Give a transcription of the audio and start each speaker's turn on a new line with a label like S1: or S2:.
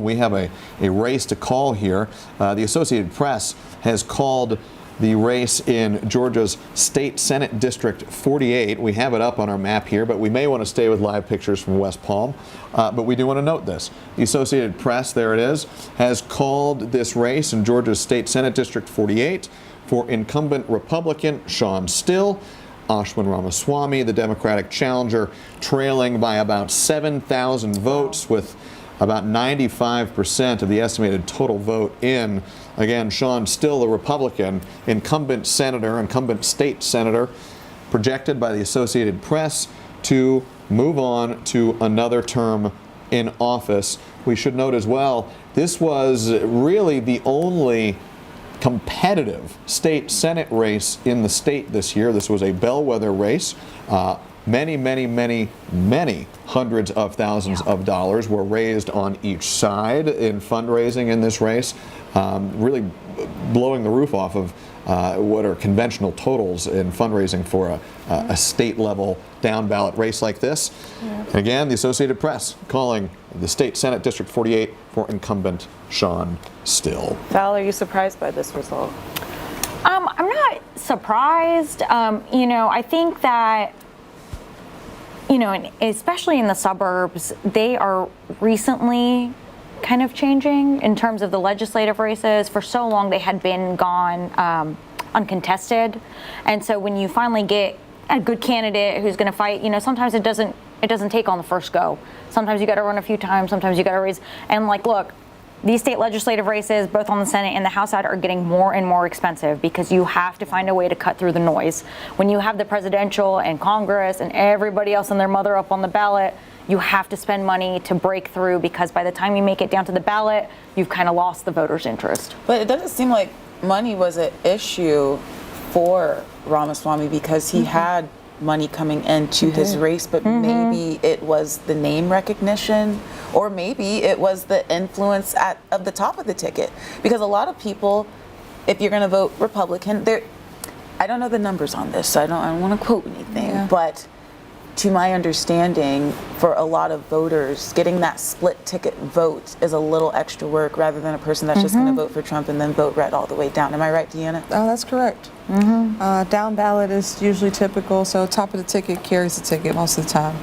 S1: We have a race to call here. The Associated Press has called the race in Georgia's State Senate District 48. We have it up on our map here, but we may want to stay with live pictures from West Palm. But we do want to note this. The Associated Press, there it is, has called this race in Georgia's State Senate District 48 for incumbent Republican Shawn Still. Ashwin Ramaswamy, the Democratic challenger, trailing by about 7,000 votes with about 95% of the estimated total vote in. Again, Shawn Still, the Republican incumbent state senator, projected by the Associated Press to move on to another term in office. We should note as well, this was really the only competitive state Senate race in the state this year. This was a bellwether race. Many hundreds of thousands of dollars were raised on each side in fundraising in this race, really blowing the roof off of what are conventional totals in fundraising for a state-level down-ballot race like this. Yeah. Again, the Associated Press calling the State Senate District 48 for incumbent Shawn Still.
S2: Val, are you surprised by this result?
S3: I'm not surprised. I think that especially in the suburbs, they are recently kind of changing in terms of the legislative races. For so long, they had been gone uncontested. And so when you finally get a good candidate who's going to fight, sometimes it doesn't take on the first go. Sometimes you got to run a few times. Sometimes you got to raise. And look, these state legislative races, both on the Senate and the House side, are getting more and more expensive because you have to find a way to cut through the noise. When you have the presidential and Congress and everybody else and their mother up on the ballot, you have to spend money to break through, because by the time you make it down to the ballot, you've kind of lost the voters' interest.
S2: But it doesn't seem like money was an issue for Ramaswamy because he had money coming into his race, but maybe it was the name recognition, or maybe it was the influence of the top of the ticket. Because a lot of people, if you're going to vote Republican, I don't know the numbers on this, so I don't want to quote anything, but to my understanding, for a lot of voters, getting that split ticket vote is a little extra work rather than a person that's just going to vote for Trump and then vote red all the way down. Am I right, Deanna?
S4: Oh, that's correct. Down ballot is usually typical, so top of the ticket carries the ticket most of the time.